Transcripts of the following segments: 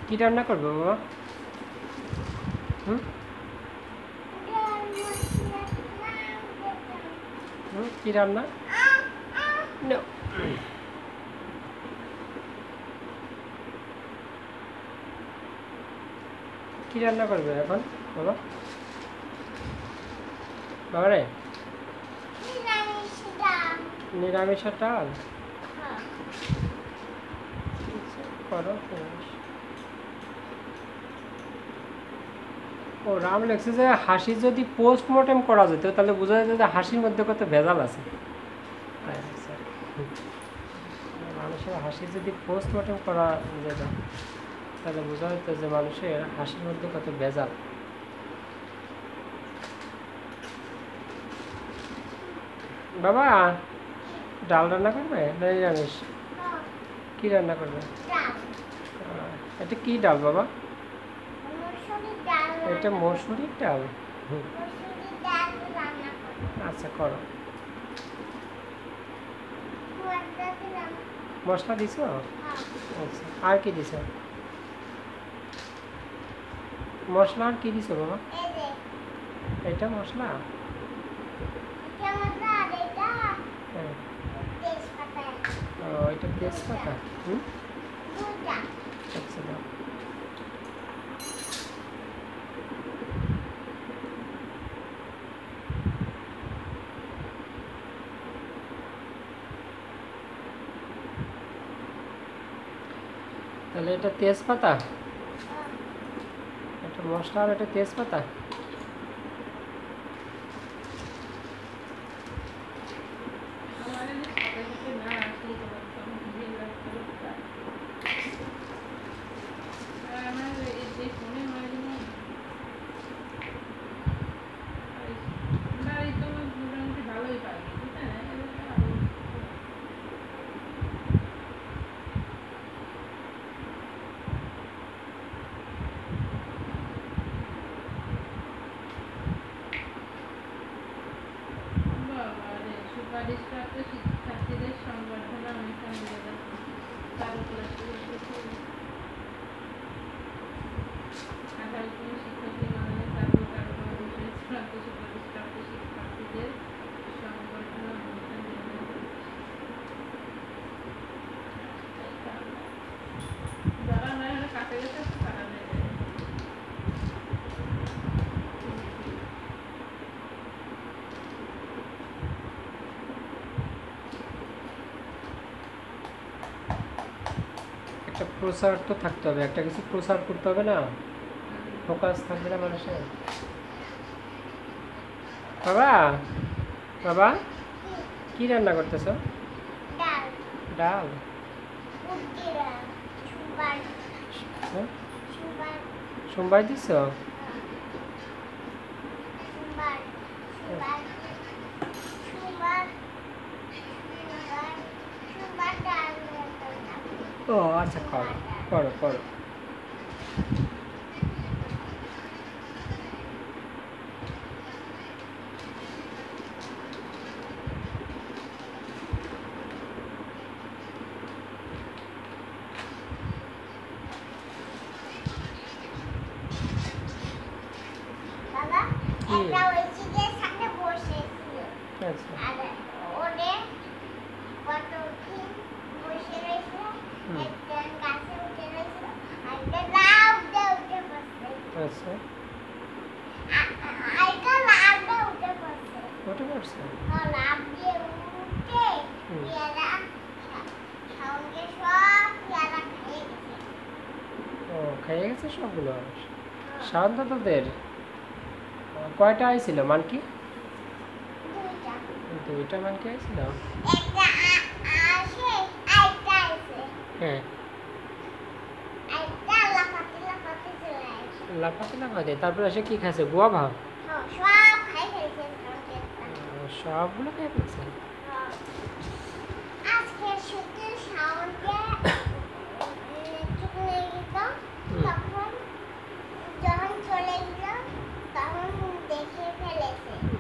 কি রান্না করবে বাবা? কি রান্না? কি রান্না করবে এখন বাবা? বাবা রে, নিরামিষ ডাল করো। ও রাম লেগছে যে হাসি যদি পোস্টমর্টেম করা যেত তাহলে বোঝা যেত যে হাসির মধ্যে কত ভেজাল আছে। মানুষের হাসি যদি পোস্টমর্টেম করা যেত তাহলে বোঝা যেত যে মানুষের হাসির মধ্যে কত ভেজাল। বাবা ডাল রান্না করবে না নিরামিষ? কি রান্না করবে? এটা কি ডাল বাবা? এটা মসুরির ডাল। আচ্ছা করো। মশলা দিছ? আচ্ছা আর কি দিছ? মশলা আর কি দিছ বাবা? এটা মশলা? ও এটা তেজপাতা। আচ্ছা দাও। তাহলে এটা তেজপাতা, এটা মশলা আর এটা তেজপাতা। একটা প্রচার তো থাকতে হবে, একটা কিছু প্রচার করতে হবে না, ফোকাস থাকবে না মানুষের। বাবা বাবা কি রান্না করতেছ? ডাল। সোমবার দিছ? ও আচ্ছা করো করো করো। হুম। ও খেয়ে গেছে সবগুলো? সাধারণত তোদের কয়টা আইছিল মানকি? দুইটা মানকি আইছিল। হ্যাঁ, লাফাতে লাফাতে তারপরে এসে কি খাইছে? গুয়াভা? সবগুলো খেয়ে ফেলছে।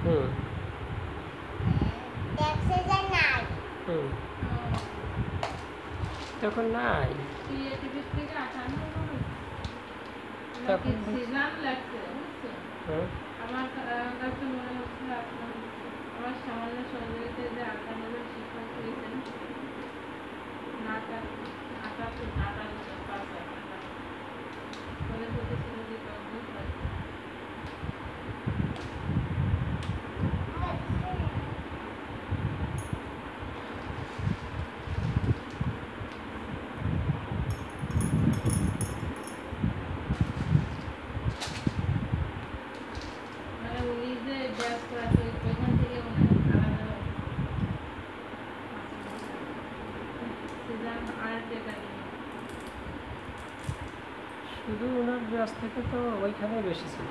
হুম হুম। তখন নাই তখন। হুম। আমার কাছে মনে হচ্ছে আমার সামান্য সহযোগিতা যে 98 শিক্ষক হয়েছেন নাটা নাটা নাটা পাস মনে হতেছিল যে তখন মানে উনি যে ব্যাস করাতে ওইখান থেকে মনে হয় আলাদা সিজন আর্ট একাডেমি শুধু ওনার ব্যাস থেকে তো ওইখানে বেশি ছিল।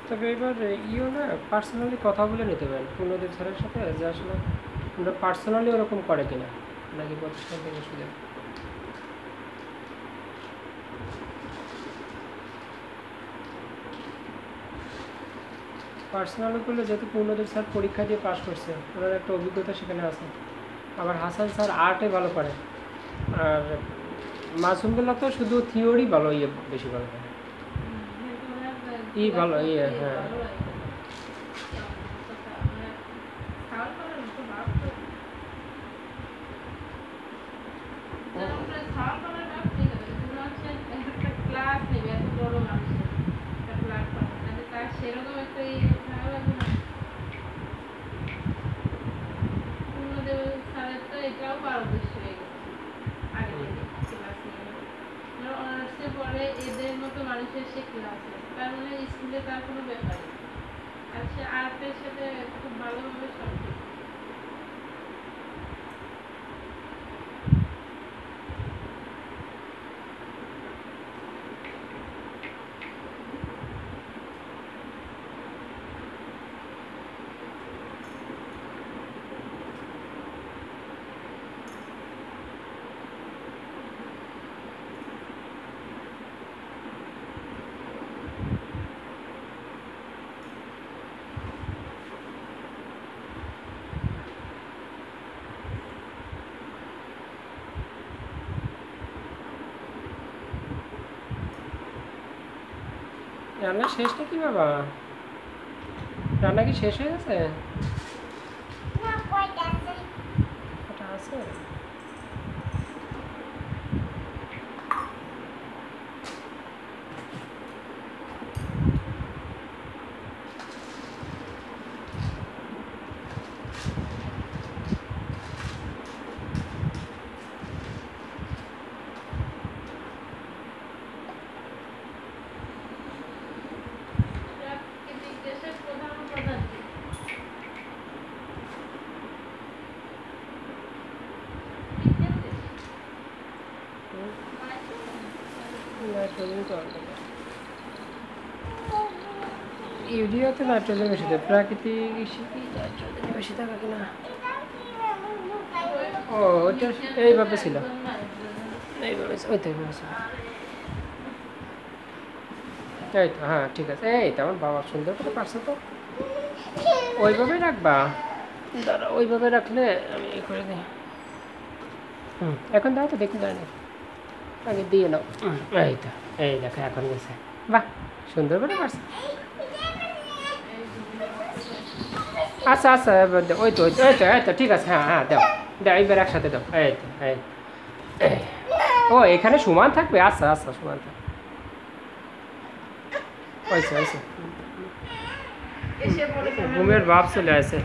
তবে এবার ইও না পার্সোনালি কথা বলে নিতে পারেন পূর্ণদেব স্যারের সাথে, যে আসলে আমরা পার্সোনালি ওরকম করে কিনা, নাকি প্রতিষ্ঠান থেকে শুধু। পার্সোনালি করলে যেহেতু পূর্ণদেব স্যার পরীক্ষা দিয়ে পাস করছে, ওনার একটা অভিজ্ঞতা সেখানে আছে। আবার হাসান স্যার আর্টে ভালো করে, আর মাসুমদুল্লাহ তো শুধু থিওরি ভালো, বেশি ভালো করে। ভালো হ্যাঁ। সেরকম একটা ভালো লাগবে না পূর্ণদেব স্যারের তো এটাও পারদর্শী হয়ে গেছে আগে থেকে ক্লাস নিয়ে অনার্সে পরে এদের মতো মানুষের সে ক্লাস নেই, তার মানে স্কুলে তার কোনো ব্যাপার নেই, আর সে আর্টের সাথে খুব ভালোভাবে সম্পৃক্ত। রান্না শেষ নাকি বাবা? রান্না কি শেষ হয়ে গেছে? ওটা আছে। প্রাকৃতিক দেশের প্রধান উপাদান কি? বিজ্ঞান দেশ। নাইট্রোজেন তো ইউরিয়াতে নাইট্রোজেন বেশি দেয়, প্রাকৃতিক নাইট্রোজেন বেশি থাকে কিনা। ও ওইটা এইভাবে ছিল, এইভাবে ওইভাবে ছিল। এই তো হ্যাঁ ঠিক আছে, এই তো আমার বাবা সুন্দর করে পারছে তো। ওইভাবেই রাখবা, দাঁড়া ওইভাবে রাখলে আমি এই করে দিই। এখন দাও তো, দেখতে যায় না, আগে দিয়ে নাও। এই তো, এই দেখো এখন গেছে। বাহ, সুন্দর করে পারছে। আচ্ছা আচ্ছা, ওই তো ওই তো, এই তো এই তো ঠিক আছে, হ্যাঁ হ্যাঁ দাও দাও, এইবার একসাথে দাও। এই তো এই, ও এখানে সমান থাকবে, আচ্ছা আচ্ছা সমান থাকবে। ওইসে ওইসে এসে পরে ঘুমের ভাব চলে আসে।